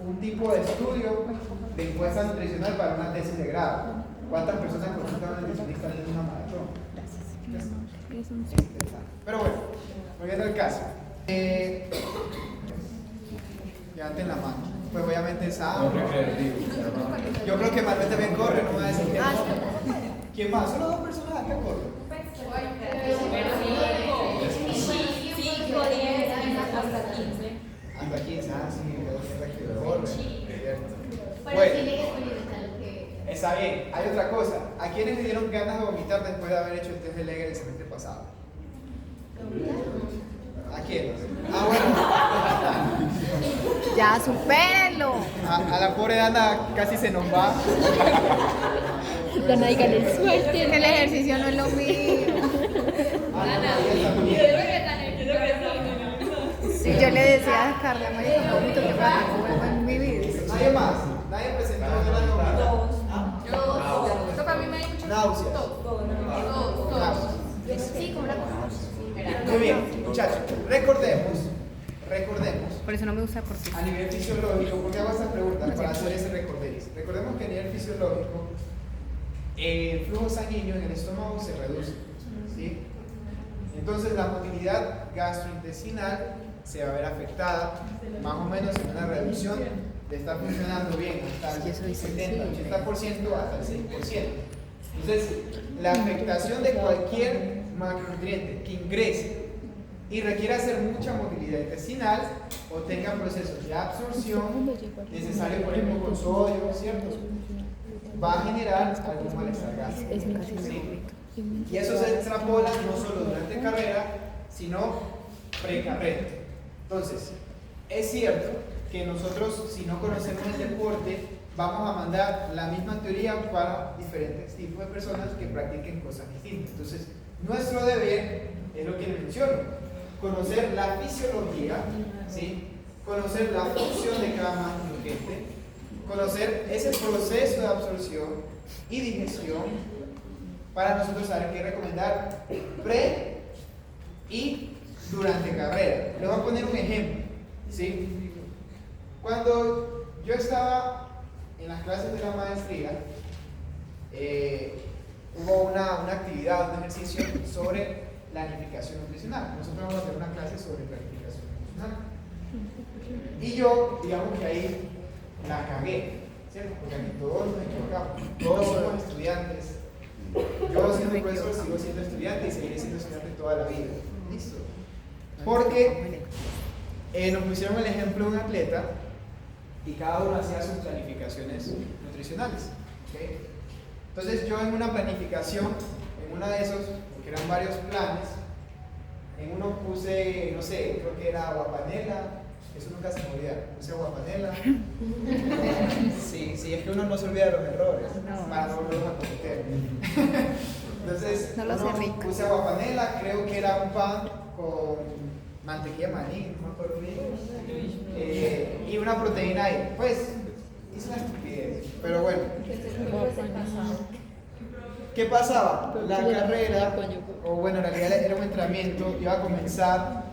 un tipo de estudio de encuesta nutricional para una tesis de grado. ¿Cuántas personas consultan a un nutricionista en una maratón? Pero bueno, volviendo al caso. Levanten la mano. Pues obviamente saben. Yo creo que Manuel también corre, no me va a decir que no. ¿Quién más? Solo 2 personas acá corren. 5, 10, hasta 15. Hasta 15, sí, corre. Bueno, Está bien, hay otra cosa. ¿A quiénes le dieron ganas de vomitar después de haber hecho el test de Leger el semestre pasado? ¿A quién? Bueno. ya, supérenlo. A la pobre Dana casi se nos va. Dana, dígale suerte. Que el ejercicio no es lo mío. Sí, yo le decía a Carla, marica, no vomito, que para que vuelva en mi vida. Nadie más. Nadie presentó ganas de vomitar. Esto para mí me da mucho Náuseas. Sí, como una cosa. Muy bien, muchachos. Recordemos. Por eso no me gusta cortar. A nivel fisiológico, ¿por qué hago esta pregunta? Para hacer ese recorderis. Recordemos que a nivel fisiológico, el flujo sanguíneo en el estómago se reduce, ¿sí? Entonces la motilidad gastrointestinal se va a ver afectada, más o menos en una reducción de estar funcionando bien hasta el 70-80% hasta el 6%. Entonces, la afectación de cualquier macronutriente que ingrese y requiera hacer mucha motilidad intestinal o tenga procesos de absorción necesario, por ejemplo, con sodio, ¿cierto? Va a generar algún malestar gástrico, ¿sí? Y eso se extrapola no solo durante carrera, sino precarrera. Entonces, es cierto que nosotros, si no conocemos el deporte, vamos a mandar la misma teoría para diferentes tipos de personas que practiquen cosas distintas. Entonces, nuestro deber es lo que les menciono: conocer la fisiología, ¿sí? Conocer la función de cada macronutriente, conocer ese proceso de absorción y digestión para nosotros saber qué recomendar pre y durante carrera. Les voy a poner un ejemplo, ¿sí? Cuando yo estaba en las clases de la maestría, hubo una actividad, un ejercicio sobre planificación nutricional. Nosotros vamos a hacer una clase sobre planificación nutricional. Y yo, digamos que ahí la cagué, ¿cierto? Porque aquí todos nos equivocamos, todos somos estudiantes. Yo siendo profesor sigo siendo estudiante y seguiré siendo estudiante toda la vida. ¿Listo? Porque nos pusieron el ejemplo de un atleta y cada uno hacía sus planificaciones nutricionales, ¿okay? Entonces yo en una planificación, en una de esos, porque eran varios planes, en uno puse, no sé, creo que era aguapanela, eso nunca se me olvida, puse aguapanela. Sí, es que uno no se olvida de los errores, para no volverlos a cometer. Entonces, puse aguapanela, creo que era un pan con mantequilla de maní, no me acuerdo bien, y una proteína ahí. Pues, hice una estupidez, pero bueno. ¿Qué pasaba? La carrera, o bueno, en realidad era un entrenamiento, iba a comenzar.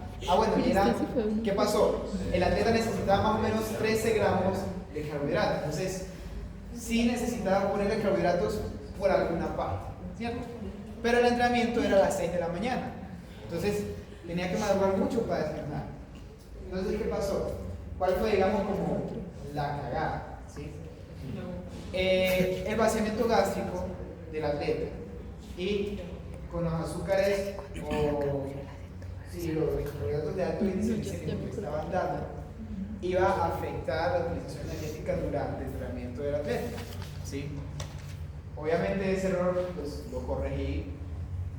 ¿Qué pasó? El atleta necesitaba más o menos 13 gramos de carbohidratos. Entonces, sí necesitaba ponerle carbohidratos por alguna parte, ¿cierto? Pero el entrenamiento era a las 6 de la mañana. Entonces, tenía que madrugar mucho para desayunar. Entonces, ¿qué pasó? ¿Cuál fue, digamos, como la cagada? ¿Sí? El vaciamiento gástrico del atleta y con los azúcares o los carbohidratos de alto índice glicémico que estaban dando, iba a afectar la utilización energética durante el entrenamiento del atleta, ¿sí? Obviamente ese error pues, lo corregí,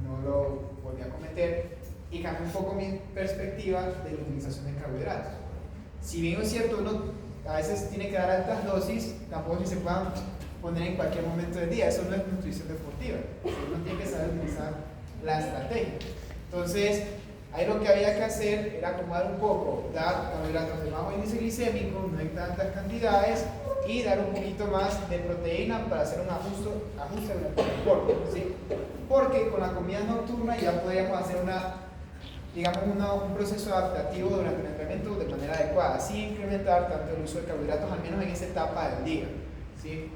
no lo volví a cometer y cambié un poco mi perspectiva de la utilización de carbohidratos. Si bien es cierto, uno a veces tiene que dar altas dosis, tampoco que se puedan poner en cualquier momento del día. Eso no es nutrición deportiva. Uno tiene que saber utilizar la estrategia. Entonces, ahí lo que había que hacer era acomodar un poco, dar carbohidratos de bajo índice glicémico, no hay tantas cantidades, y dar un poquito más de proteína para hacer un ajuste durante el deporte, ¿sí? Porque con la comida nocturna ya podíamos hacer digamos, un proceso adaptativo durante el entrenamiento de manera adecuada, sin incrementar tanto el uso de carbohidratos, al menos en esa etapa del día, ¿sí?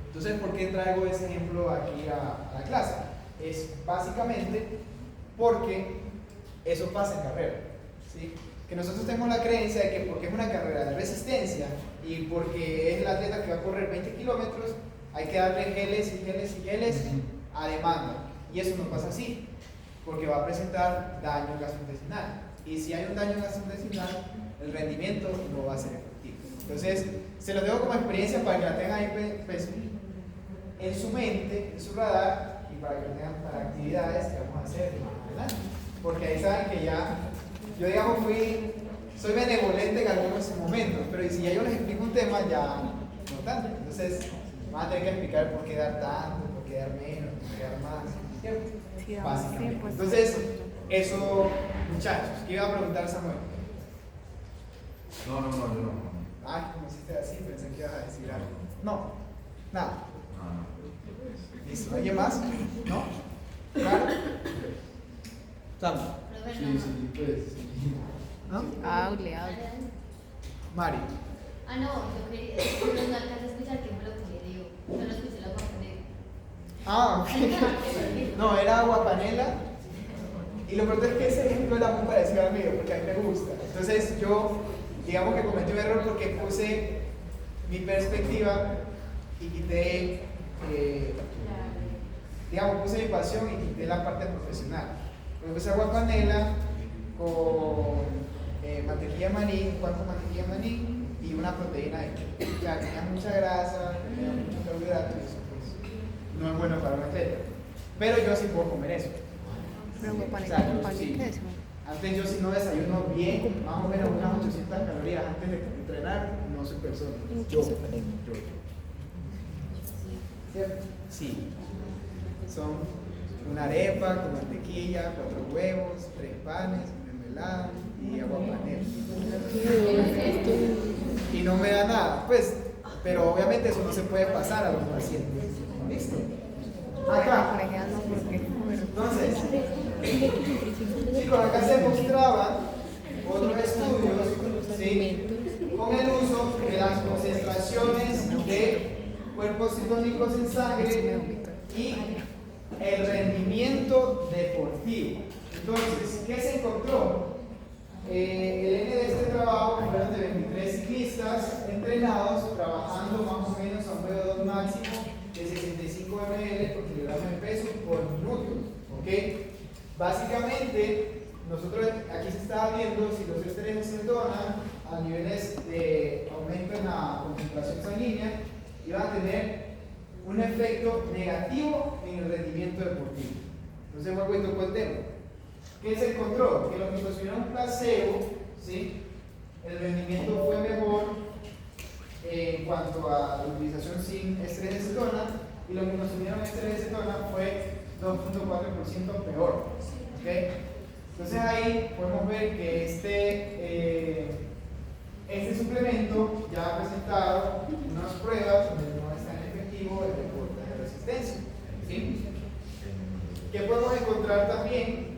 Entonces, ¿por qué traigo ese ejemplo aquí a la clase? Es básicamente porque eso pasa en carrera, ¿sí? Que nosotros tenemos la creencia de que porque es una carrera de resistencia y porque es el atleta que va a correr 20 kilómetros, hay que darle geles y geles y geles a demanda. Y eso no pasa así, porque va a presentar daño gastrointestinal. Y si hay un daño gastrointestinal, el rendimiento no va a ser efectivo. Entonces, se los dejo como experiencia para que la tengan ahí pues, en su mente, en su radar, y para que lo tengan para actividades que vamos a hacer más adelante. Porque ahí saben que ya, yo digamos soy benevolente en algunos momentos, pero si ya yo les explico un tema, ya no tanto. Entonces, van a tener que explicar por qué dar tanto, por qué dar menos, por qué dar más, ¿cierto? Sí, Básicamente. pues. Entonces, eso, muchachos, ¿qué iba a preguntar Samuel? No, yo no. Ay, como hiciste así, pensé que ibas a decir algo. No, nada. ¿Listo? ¿Alguien más? ¿No? ¿Claro? Samuel. Sí, pues. ¿No? Hable. Mari. No, yo quería, pero no alcanza a escuchar qué fue lo que le digo. No lo escuché la guapanela. Ah, ok. No, era agua panela. Y lo peor es que ese ejemplo era muy parecido al mío, porque a mí me gusta. Entonces yo, digamos que cometí un error porque puse mi perspectiva y quité, digamos, puse mi pasión y quité la parte profesional. Me puse agua panela con mantequilla de maní, un cuarto de mantequilla de maní y una proteína extra. O sea, tenía mucha grasa, tenía mucho carbohidrato y eso pues no es bueno para un atleta. Pero yo sí puedo comer eso. Pero O para sea, yo el sí. eso. Antes yo si no desayuno bien, más o menos unas 800 calorías antes de entrenar, no soy persona. Yo. ¿Cierto? Sí. Son una arepa con mantequilla, 4 huevos, 3 panes, mermelada y agua panela. Y no me da nada, pues, pero obviamente eso no se puede pasar a los pacientes. ¿Listo? Acá. Entonces, chicos, acá se mostraban otros estudios, ¿sí? Con el uso de las concentraciones de cuerpos cetónicos en sangre y el rendimiento deportivo. Entonces, ¿qué se encontró? El N de este trabajo fueron de 23 ciclistas entrenados trabajando más o menos a un VO2 máximo de 65 ml por kilogramo de peso por minuto. ¿Ok? Básicamente, nosotros aquí se estaba viendo si los ésteres de cetona a niveles de aumento en la concentración sanguínea iban a tener un efecto negativo en el rendimiento deportivo. Entonces, vuelvo y toco el tema. ¿Qué se encontró? Que los que consumieron placebo, ¿sí? El rendimiento fue mejor en cuanto a la utilización sin estrés de cetona, y los que consumieron estrés de cetona fue 2.4% peor. ¿Okay? Entonces ahí podemos ver que este suplemento ya ha presentado unas pruebas donde no es tan efectivo el deporte de resistencia. ¿Sí? ¿Qué podemos encontrar también?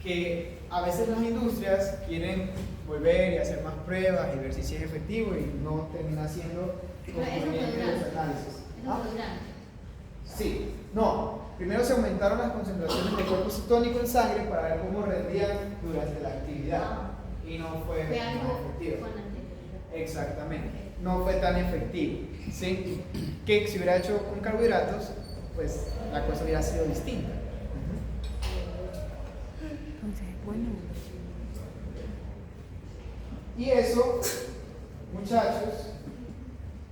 Que a veces las industrias quieren volver y hacer más pruebas y ver si es efectivo y no termina siendo conveniente los análisis. ¿Ah? Sí, no. Primero se aumentaron las concentraciones de cuerpo cetónico en sangre para ver cómo rendían durante la actividad y no fue algo efectivo. Exactamente, no fue tan efectivo. ¿Sí? Que si hubiera hecho con carbohidratos, pues la cosa hubiera sido distinta. Entonces, bueno. Y eso, muchachos,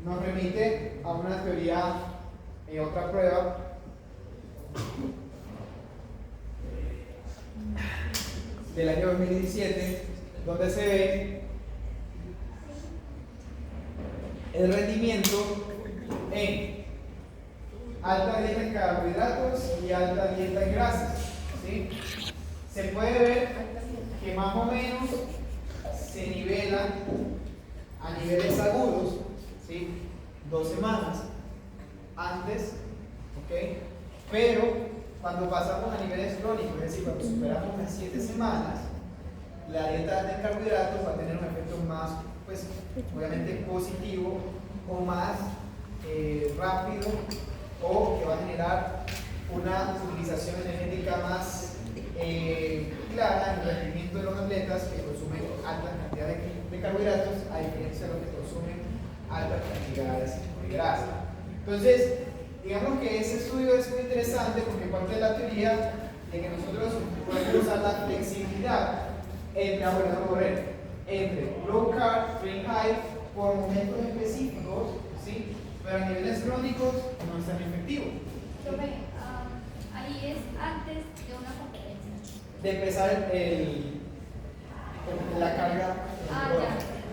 nos remite a una teoría, otra prueba del año 2017, donde se ve el rendimiento en alta dieta en carbohidratos y alta dieta en grasas. ¿Sí? Se puede ver que más o menos se nivelan a niveles agudos, ¿sí? 2 semanas antes, ¿ok? Pero cuando pasamos a niveles crónicos, es decir, cuando superamos las 7 semanas, la dieta de carbohidratos va a tener un efecto más, pues, obviamente positivo o más rápido, o que va a generar una utilización energética más clara en el rendimiento de los atletas que consumen altas cantidades de carbohidratos, a diferencia de los que consumen altas cantidades de grasa. Entonces, digamos que ese estudio es muy interesante porque parte de la teoría de que nosotros podemos usar la flexibilidad entre low carb, free high por momentos específicos, ¿sí? Pero a niveles crónicos no es tan efectivo. Ahí es antes de una competencia. De empezar la carga. Ya.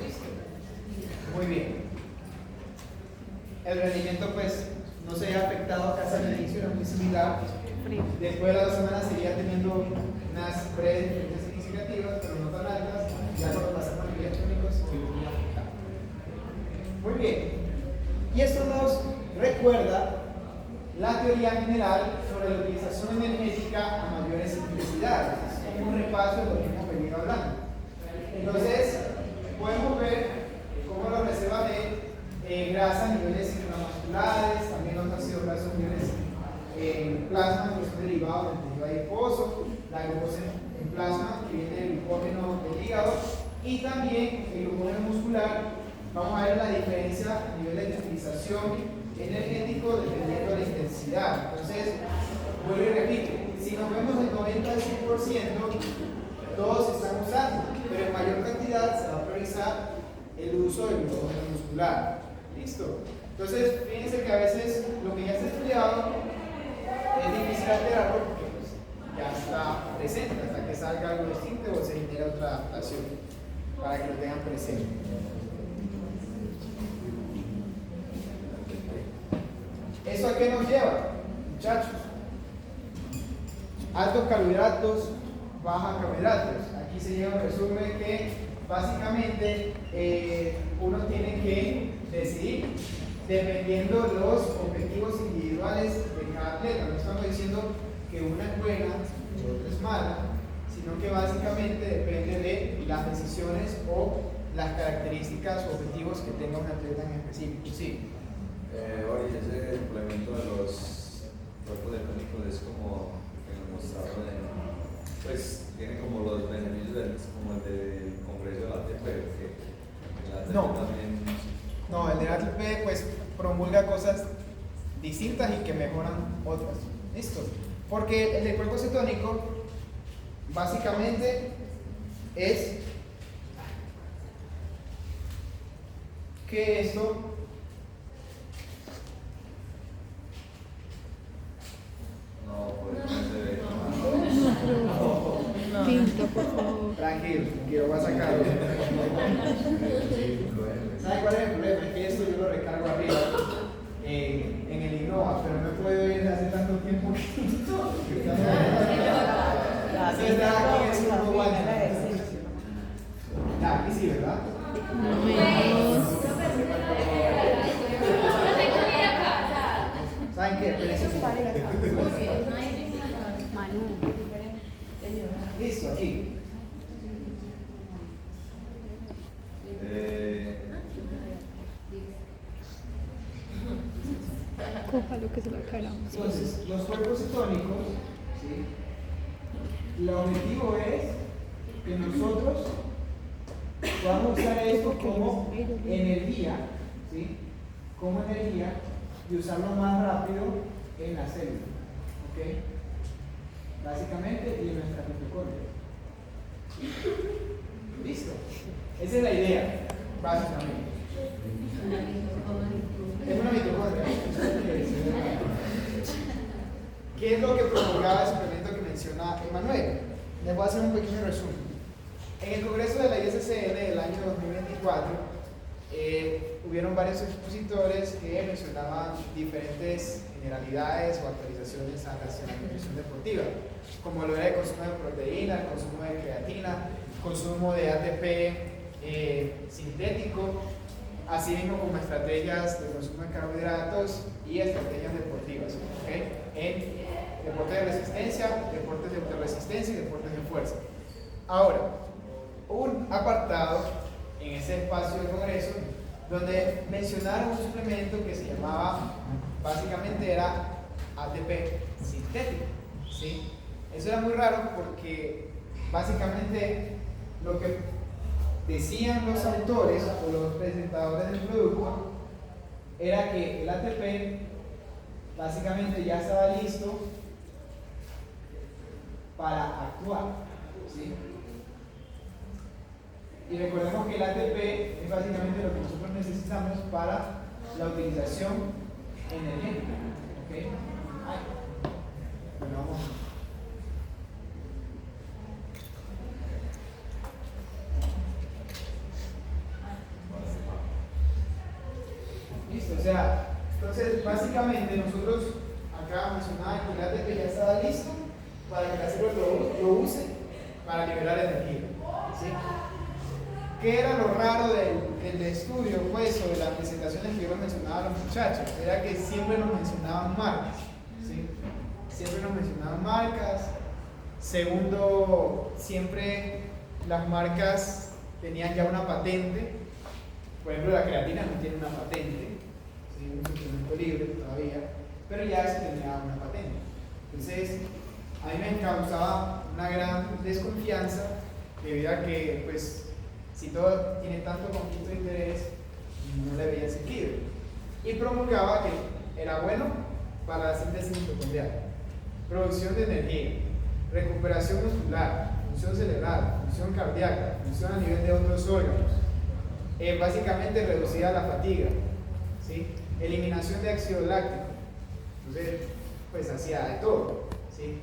¿Listo? Muy bien. El rendimiento pues no se ha afectado casi al inicio, era muy similar. Después de las 2 semanas seguía teniendo unas breves diferencias significativas, pero no tan altas. Ya cuando pasamos a niveles crónicos se venía afectado. Muy bien. Y esto nos recuerda la teoría general sobre la utilización energética a mayores intensidades. Es un repaso de lo que hemos venido hablando. Entonces, podemos ver cómo las reservas de grasa a niveles intramusculares, también los ácidos grasos niveles en plasma, que son derivados del tejido adiposo, la glucosa en plasma, que viene del glucógeno del hígado, y también el glucógeno muscular. Vamos a ver la diferencia a niveles de utilización energético dependiendo de la intensidad. Entonces, vuelvo y repito, si nos vemos del 90 al 100%, todos se están usando, pero en mayor cantidad se va a priorizar el uso del glucógeno muscular. ¿Listo? Entonces, fíjense que a veces lo que ya está estudiado es difícil alterarlo porque pues, ya está presente hasta que salga algo distinto o se genere otra adaptación para que lo tengan presente. ¿Eso a qué nos lleva, muchachos? Altos carbohidratos, baja carbohidratos. Aquí se lleva un resumen que básicamente uno tiene que decidir dependiendo de los objetivos individuales de cada atleta. No estamos diciendo que una es buena y otra es mala, sino que básicamente depende de las decisiones o las características o objetivos que tenga un atleta en específico. Sí. Oye, ese complemento de los cuerpos mecánicos es como que nos mostraron pues tiene como los beneficios como el del Congreso de la ATP, que el ATP No. también. No, el de ATP pues promulga cosas distintas y que mejoran otras. ¿Listo? Porque el del cuerpo cetónico básicamente es que esto No, pues no se ve. Tinto, por favor. tranquilo, voy a sacarlo. ¿Sabe cuál es el problema? Es que esto yo lo recargo arriba en el Innova, pero no he podido ir hace tanto tiempo. Aquí sí, ¿verdad? ¿Saben qué? Manu. Listo, aquí. Cójalo que se lo cargamos. Entonces, los cuerpos cetónicos, ¿sí? El objetivo es que nosotros podamos usar esto como energía, ¿sí? Como energía y usarlo más rápido en la célula, ¿ok? Básicamente, y en nuestra mitocondria. ¿Listo? Esa es la idea, básicamente. Es una mitocondria. ¿Qué es lo que promulgaba el suplemento que menciona Emanuel? Les voy a hacer un pequeño resumen. En el Congreso de la ISCN del año 2024, hubieron varios expositores que mencionaban diferentes generalidades o actualizaciones hacia la nutrición deportiva, como lo era el consumo de proteína, el consumo de creatina, consumo de ATP sintético, así mismo como estrategias de consumo de carbohidratos y estrategias deportivas, ¿okay? En deportes de resistencia, deportes de autorresistencia y deportes de fuerza. Ahora, un apartado en ese espacio del Congreso donde mencionaron un suplemento que se llamaba, básicamente era ATP sintético, ¿sí? Eso era muy raro porque básicamente lo que decían los autores o los presentadores del producto era que el ATP básicamente ya estaba listo para actuar, ¿sí? Y recordemos que el ATP es básicamente lo que nosotros necesitamos para la utilización energética, ¿ok? Ay. Bueno, vamos. Listo, o sea, entonces básicamente nosotros acá mencionaba que el ATP ya estaba listo para que la célula lo use para liberar energía, ¿sí? ¿Qué era lo raro del estudio, pues, sobre las presentaciones que yo les mencionaba a los muchachos? Era que siempre nos mencionaban marcas, ¿sí? Siempre nos mencionaban marcas. Segundo, siempre las marcas tenían ya una patente. Por ejemplo, la creatina no tiene una patente, ¿sí? Un suplemento libre todavía, pero ya eso tenía una patente. Entonces, a mí me causaba una gran desconfianza debido a que, pues, si todo tiene tanto conflicto de interés, no le veía sentido. Y promulgaba que era bueno para la síntesis mitocondrial, producción de energía, recuperación muscular, función cerebral, función cardíaca, función a nivel de otros órganos. Básicamente reducía la fatiga, ¿sí? Eliminación de ácido láctico. Entonces, pues hacía de todo, ¿sí?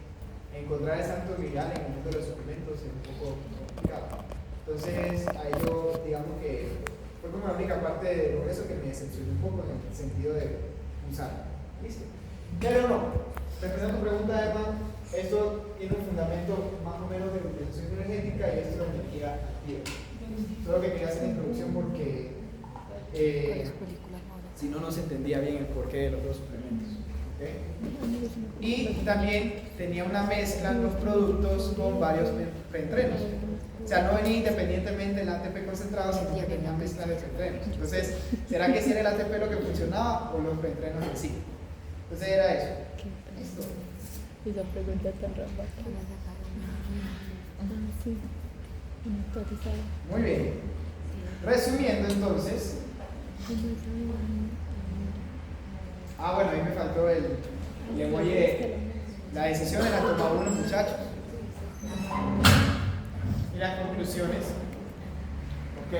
Encontrar el santo grial en el mundo de los suplementos es un poco complicado. Entonces, ahí yo, digamos que fue como la única parte de progreso que me decepcionó un poco en el sentido de usar. ¿Listo? Pero no, respondiendo a tu pregunta, Emma, esto tiene un fundamento más o menos de utilización energética y esto es energía activa. Solo que quería hacer la introducción porque si no, no se entendía bien el porqué de los dos suplementos. ¿Okay? Y también tenía una mezcla en los productos con varios preentrenos. O sea, no venía independientemente el ATP concentrado, sino que tenía mezcla de preentrenos. Entonces, ¿será que si era el ATP lo que funcionaba o los preentrenos en sí? Entonces era eso. ¿Listo? Y la pregunta tan rápida. Sí. Muy bien. Resumiendo entonces. Bueno, ahí me faltó le voy la decisión la toma uno, muchachos. Y las conclusiones. Ok.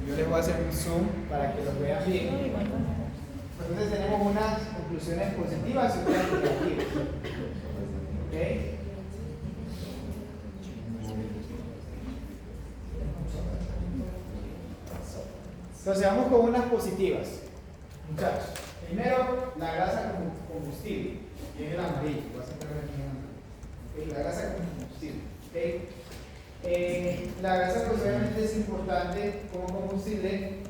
Yo les voy a hacer un zoom para que los vean bien. Entonces tenemos unas conclusiones positivas y otras negativas. Ok. Entonces vamos con unas positivas, muchachos. Primero, la grasa como combustible, que es el amarillo. Voy a centrar aquí en el amarillo. La grasa como combustible. La grasa pues obviamente es importante como combustible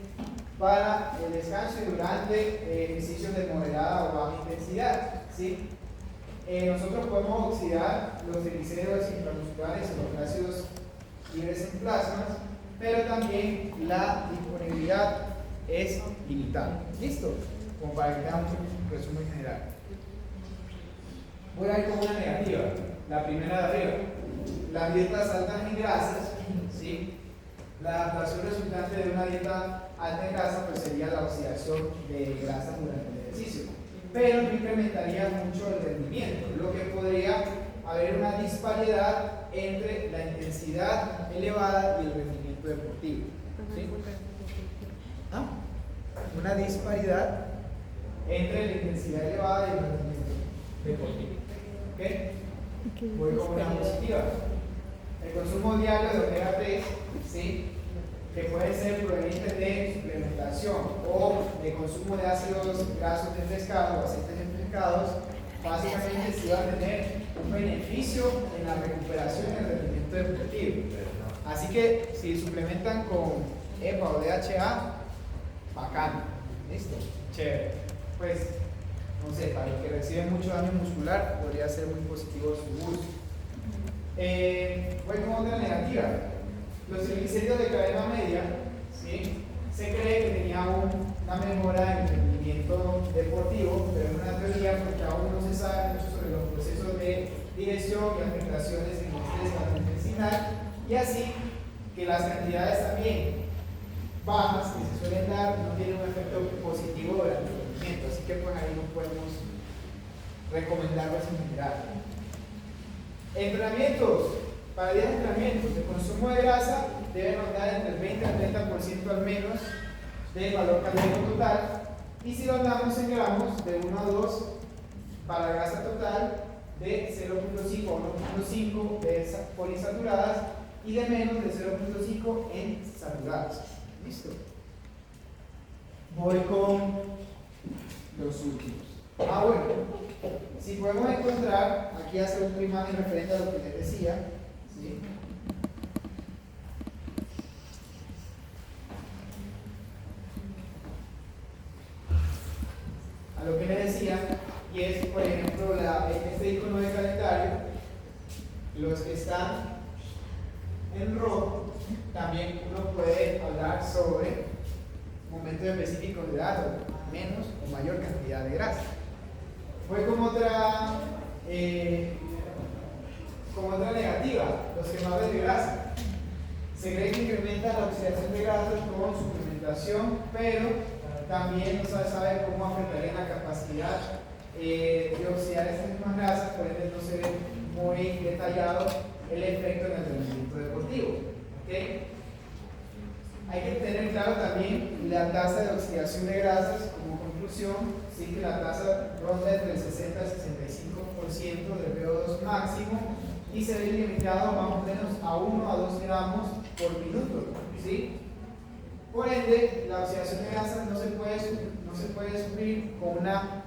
para el descanso y durante ejercicios de moderada o baja intensidad, ¿sí? Nosotros podemos oxidar los triglicéridos intramusculares o los ácidos libres en plasmas, pero también la disponibilidad es limitada. ¿Listo? Como para que veamos un resumen general. Voy a ir con una negativa, la primera de arriba. Las dietas altas en grasas, ¿sí? La adaptación resultante de una dieta alta en grasa pues sería la oxidación de grasas durante el ejercicio, pero no incrementaría mucho el rendimiento, lo que podría haber una disparidad entre la intensidad elevada y el rendimiento deportivo. ¿Sí? Una disparidad entre la intensidad elevada y el rendimiento deportivo. ¿Ok? Voy con una positiva. El consumo diario de omega 3, ¿sí? Que puede ser proveniente de suplementación o de consumo de ácidos grasos de pescado o aceites de pescados, básicamente sí va a tener un beneficio en la recuperación y el rendimiento deportivo. Así que si suplementan con EPA o DHA, bacano. ¿Listo? Chévere. Pues, no sé, para los que reciben mucho daño muscular, podría ser muy positivo su uso. Voy con otra negativa. Los triglicéridos de cadena media, ¿sí? Se cree que tenía una mejora en el rendimiento deportivo, pero es una teoría porque aún no se sabe mucho sobre los procesos de digestión y afectaciones en el estrés gastrointestinal, y así que las cantidades también bajas que se suelen dar no tienen un efecto positivo durante el rendimiento, así que pues ahí no podemos recomendarlos en general. Entrenamientos. Para 10 entrenamientos, el consumo de grasa debe rondar entre el 20 al 30% al menos del valor calórico total, y si lo hablamos en gramos, de 1 a 2 para la grasa total, de 0.5 a 1.5 de poliinsaturadas y de menos de 0.5 en saturadas. ¿Listo? Voy con los últimos. Bueno, si podemos encontrar, aquí hace una imagen referente a lo que les decía, ¿sí? A lo que les decía, y es, por ejemplo, este icono de calendario, los que están en rojo, también uno puede hablar sobre momentos específicos de datos, menos o mayor cantidad de grasa. Fue como otra negativa, los quemadores de grasa. Se cree que incrementa la oxidación de grasas con suplementación, pero también no se sabe cómo afectaría la capacidad de oxidar estas mismas grasas, por ende no se ve muy detallado el efecto en el rendimiento deportivo. ¿Okay? Hay que tener claro también la tasa de oxidación de grasas como conclusión, sí, que la tasa ronda entre el 60 al 65% de VO2 máximo y se ve limitado más o menos a 1 a 2 gramos por minuto, ¿sí? Por ende, la oxidación de grasas no se puede sufrir con una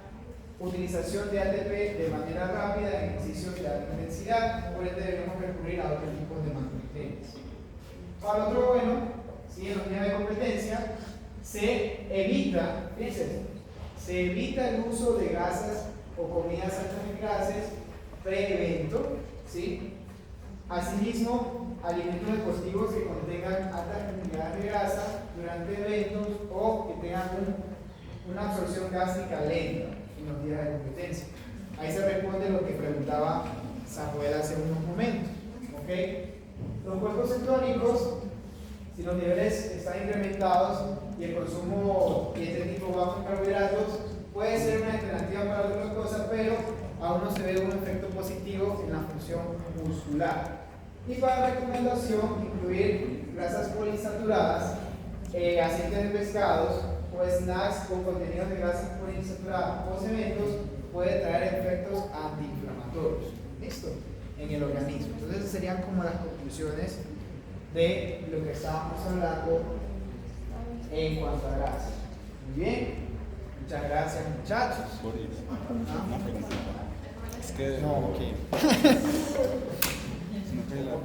utilización de ATP de manera rápida en ejercicios de alta intensidad, por ende debemos recurrir a otro tipo de macronutrientes. Para otro bueno, ¿sí? En los días de competencia se evita, fíjense, se evita el uso de grasas o comidas altas en grasas pre-evento, ¿sí? Asimismo, alimentos deportivos que contengan altas cantidades de grasa durante eventos o que tengan una absorción gástrica lenta en los días de competencia. Ahí se responde lo que preguntaba Samuel hace unos momentos. ¿Okay? Los cuerpos cetónicos, si los niveles están incrementados y el consumo y este tipo bajo en carbohidratos, puede ser una alternativa para la glucosa, pero aún no se ve un efecto positivo en la función muscular. Y para recomendación, incluir grasas poliinsaturadas, aceites de pescados o snacks con contenidos de grasas poliinsaturadas post-eventos puede traer efectos antiinflamatorios. ¿Listo? En el organismo. Entonces, esas serían como las conclusiones de lo que estábamos hablando en cuanto a grasa. Muy bien. Muchas gracias, muchachos. Es que No. aquí. Sino que la